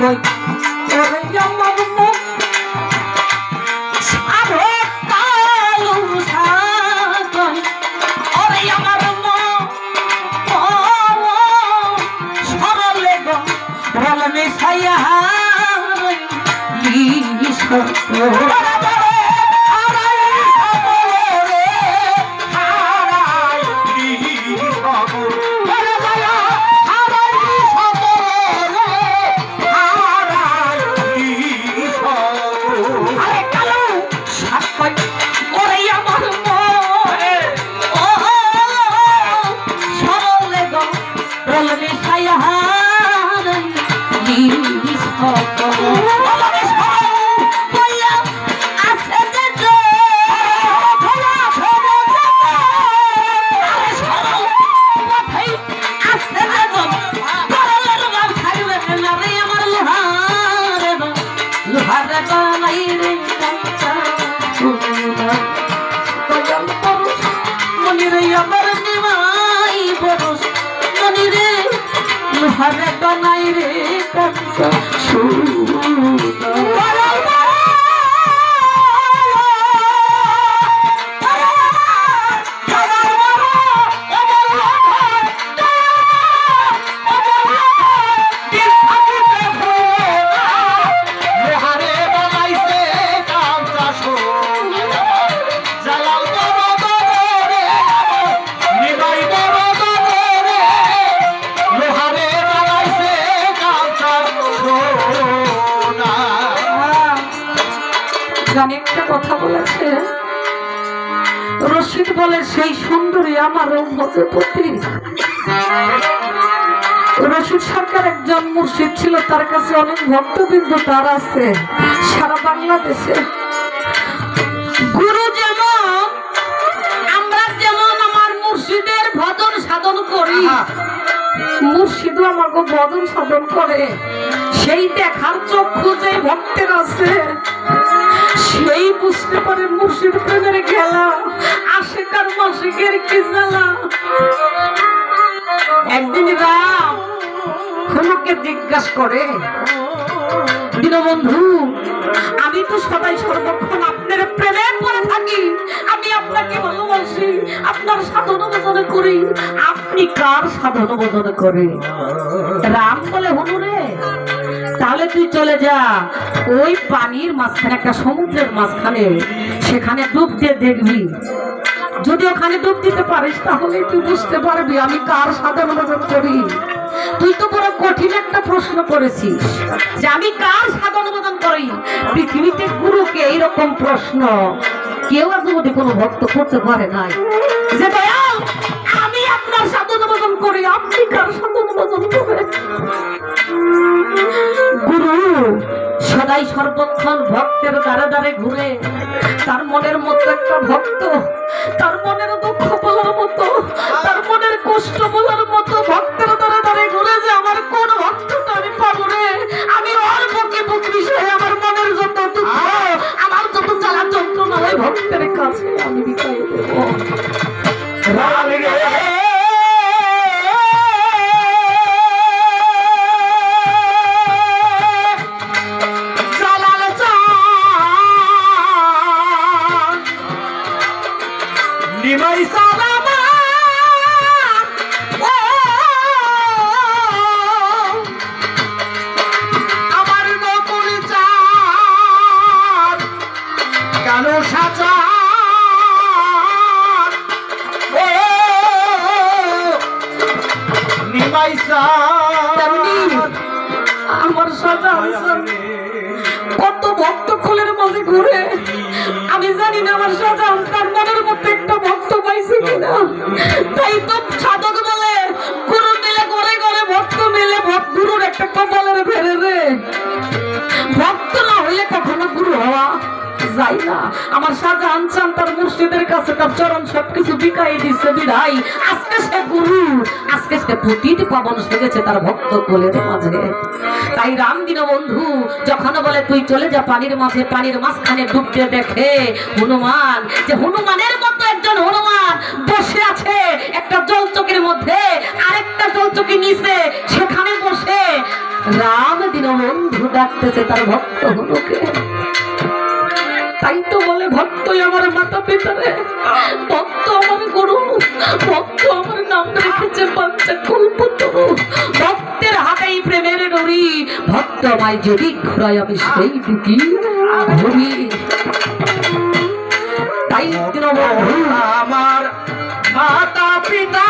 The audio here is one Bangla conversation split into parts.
কই ওরে আমার মুখ আরো কালো সাকই ওরে আমার মুখ সরলে গো রলনে ছায়া हरे बनाई रे कंसा একটা কথা বলেছে রশিদ বলে সেই সুন্দরী আমার মজপতি রশিদ সরকার একজন মুর্শিদ ছিল তার কাছে অনেক ভক্তবৃন্দ তার আছে সারা বাংলাদেশে গুরু যেমন আমরা যেমন আমার মুর্শিদের ভজন সাধন করি মুর্শিদও আমাকে ভজন সাধন করে সেই দেখার চক্ষু যে ভক্তের আছে সেই বুঝতে পারে মুর্শিদ প্রেমের খেলা আশিকার মাসিকের কি জ্বালা একদিন রাম হনুকে জিজ্ঞাসা করে দীনবন্ধু আমি তো সবাই সর্বক্ষণ আপনার প্রেমে পড়ে থাকি আমি আপনাকে ভালোবাসি আপনার সাধন ভজন করি আপনি কার সাধন ভজন করেন রাম বলে হনুরে তাহলে তুই চলে যা ওই পানির মাঝখানে একটা সমুদ্রের মাঝখানে সেখানে ডুব দিয়ে দেখবি যদি ওখানে ডুব দিতে পারিস তাহলে তুই বুঝতে পারবি আমি কার সাধন ভজন করি তুই তো বড় কঠিন একটা প্রশ্ন করেছিস যে আমি কার সাধন ভজন করি পৃথিবীতে গুরুকে এইরকম প্রশ্ন কেউ আজ অবধি কোনো ভক্ত করতে পারে নাই যে দয়াল আমি আপনার সাধন ভজন করি আপনি কার সাধন ভজন করেন গুরু সদাই সর্বক্ষণ ভক্তের দ্বারে দ্বারে ঘুরে তার মনের মতো একটা ভক্ত তার মনের দুঃখ বলার মতো তার মনের কষ্ট বলার মতো ভক্তের দ্বারে দ্বারে ঘুরে যে আমার কোন ভক্তটা আমি পাবো রে আমি ওর বুকে বুক বিষয়ে আমার মনের যত দুঃখ আমার যত জ্বালা যন্ত্রণা হয় ভক্তের কাছে আমি বিতাই দেবো আমার সাজা কত ভক্ত খোলের মাঝে ঘুরে আমি জানি না আমার সাজা তার মনের মধ্যে একটা ভক্ত পাইছে কিনা তাই তো সাধক বলে গুরু মিলে ঘরে ঘরে ভক্ত মিলে গুরুর একটা কপালের ফেরে রে ভক্ত না হইলে কখনো গুরু হওয়া যায় না আমার সাজা আনসান তার মুর্শিদের কাছে তার চরণ সবকিছু বিকাই দিচ্ছে বিধাই আজকে সে গুরু, আজকে সে পতিত পাবন সেজেছে তার ভক্ত কোলের মাঝে। তাই রাম দীনবন্ধু যখন বলে তুই চলে যা পানির মাঝে, পানির মাঝখানে ডুবতে দেখে হনুমান যে হনুমানের মতো একজন হনুমান বসে আছে একটা জলচকের মধ্যে, আরেকটা জলচকি নিচে, সেখানে বসে রাম দীনবন্ধু ডাকতেছে তার ভক্ত হনুকে। তাই তো বলে ভক্তই আমার মাতা পিতারে, ভক্ত আমার গুরু, ভক্ত আমার নাম রেখেছে পঞ্চকল্পতরু। ভক্তের হাতেই প্রেমের ডরি, ভক্ত আমায় যদি ঘুরাই আমি সেই দিকে ঘুরি। তাই দীনবন্ধু আমার মাতা পিতা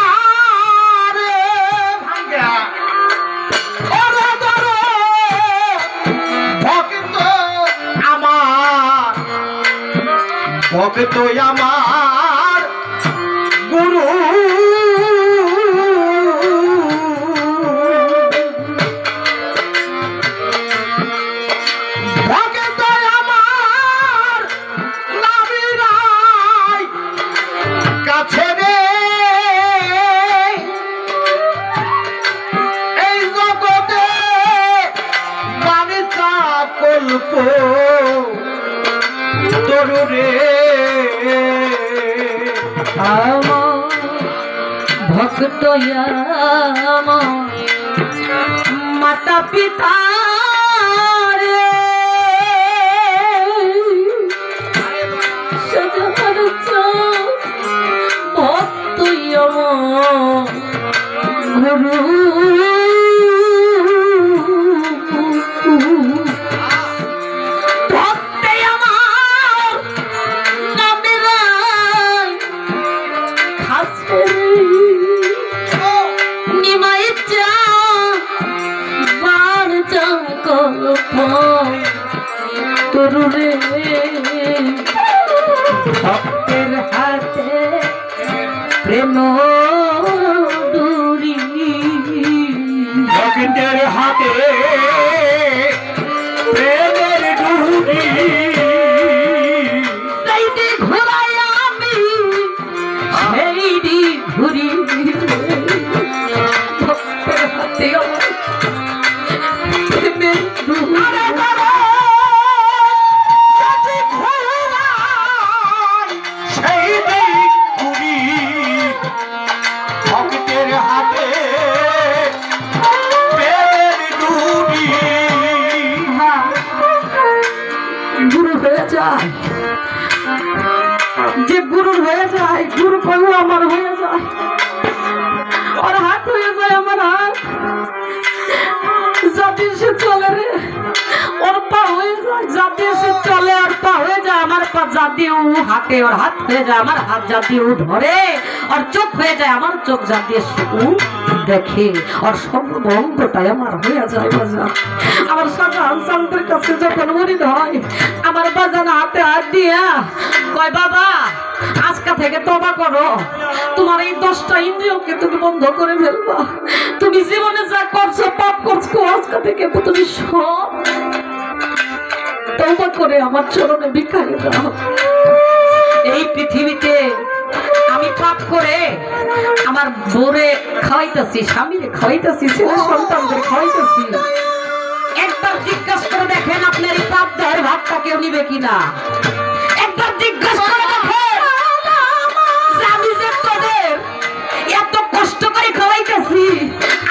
ভক্ত আমার গুরু, ভক্ত আমার নাবিরাই কাছে রে, এই জগতে বাণিজ্য কল্প তরুরে আমার ভক্ত আমার মাতা পিতা রে, সজনের ভক্ত আমার গুরু। তরুরে ভক্তের হাতে প্রেম ডুরি, ভক্তের হাতে প্রেমের ডুরি, সেই দিক ঘুরাই আমি সেই দিক ঘুরি। ভক্তের হাতে আমার প্রেমের ডুরি, যে গুরুর হয়ে যায়, গুরু কবু আমার হয়ে যায়, ওর হাত হয়ে যায় আমার হাত, যাতে সে চলে রে ওর পা হয়ে যায়, যাতে সে চলে আর পা হয়ে যায় আমার পা, যাতে ও হাতে ওর হাত হয়ে যায় আমার হাত, যাতে ও ধরে আর চোখ হয়ে যায় আমার চোখ, যাতে ও দেখে আর সর্বঙ্গটাই আমার হয়ে যায় বাজান। আমার সাজান চান্দের কাছে যখন মরিদ হয় আমার বাজান হাতে হাত দিয়া কয় বাবা আজকা থেকে তওবা করো, তোমার এই 10টা ইন্দ্রিয়কে তুমি বন্ধ করে ফেলবা, তুমি জীবনে যা করছো পাপ করছো আজকা থেকে তুমি সব তওবা করে আমার চরণে বিকায় দাও। এই পৃথিবীতে আমি পাপ করে আমার বউরে খাওয়াইতেছি, স্বামীরে খাওয়াইতেছি, ছেলে সন্তানদের খাওয়াইতেছি, একবার জিজ্ঞাসা করে দেখেন আপনার এই পাপ দেহের ভাবটা কেউ নিবে কিনা, একবার জিজ্ঞাসা করে দেখেন আমি যে তোদের এত কষ্ট করে খাওয়াইতেছি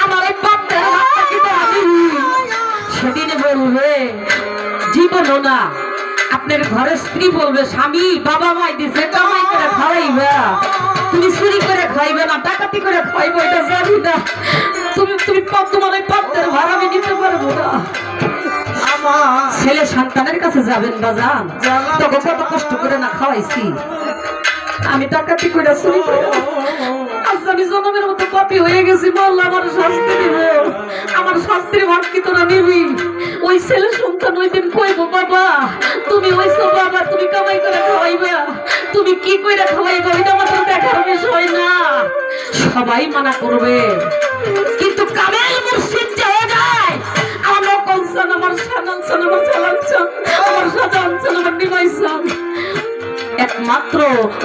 আমার এই পাপ দেহের ভাবটা কি আমি, সেদিন বলবে জীবনও না আপনার ঘরের স্ত্রী বলবে স্বামী বাবা মাই দিছে কামাই করে খাওয়াইবা, তুমি চুরি করে খাইবে না, ডাকাতি করে খাইবো এটা জানি না, তুমি তোমার ওই পাপের ভার আমি নিতে পারবো না। ছেলে সন্তানের কাছে যাবেন বাজান, তখন কত কষ্ট করে না খাওয়াইছি, আমি ডাকাতি করে চুরি করে, আজ আমি জনমের মতো পাপী হয়ে গেছি, বললো আমার শাস্তি দিব, আমার শাস্তির ভাগ কি তোরা নিবি? ওই ছেলে সন্তান ওই দিন কইব বাবা তুমি হইছো বাবা তুমি কামাই করে খাওয়াইবা, তুমি কি কইরা খাওয়াইবা ওইটা আমাদের দেখার বিষয় না, সবাই মানা করবে, কিন্তু কামেল মুর্শিদ যে হয়ে যায় আমার কলসান আমার সানানসান আমার চালানসান আমার সাজানসান আমার নিমাইসান একমাত্র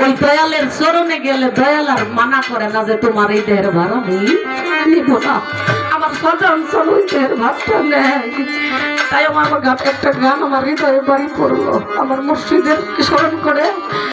ওই দয়ালের চরণে গেলে দয়াল আর মানা করে না যে তোমার এই দেহের ভার আমি নিব না। আমার সজন চল ওই দেহের ভাতটা নেয়। তাই আমার একটা গান আমার হৃদয়ে বাড়ি পড়লো, আমার মুর্শিদের স্মরণ করে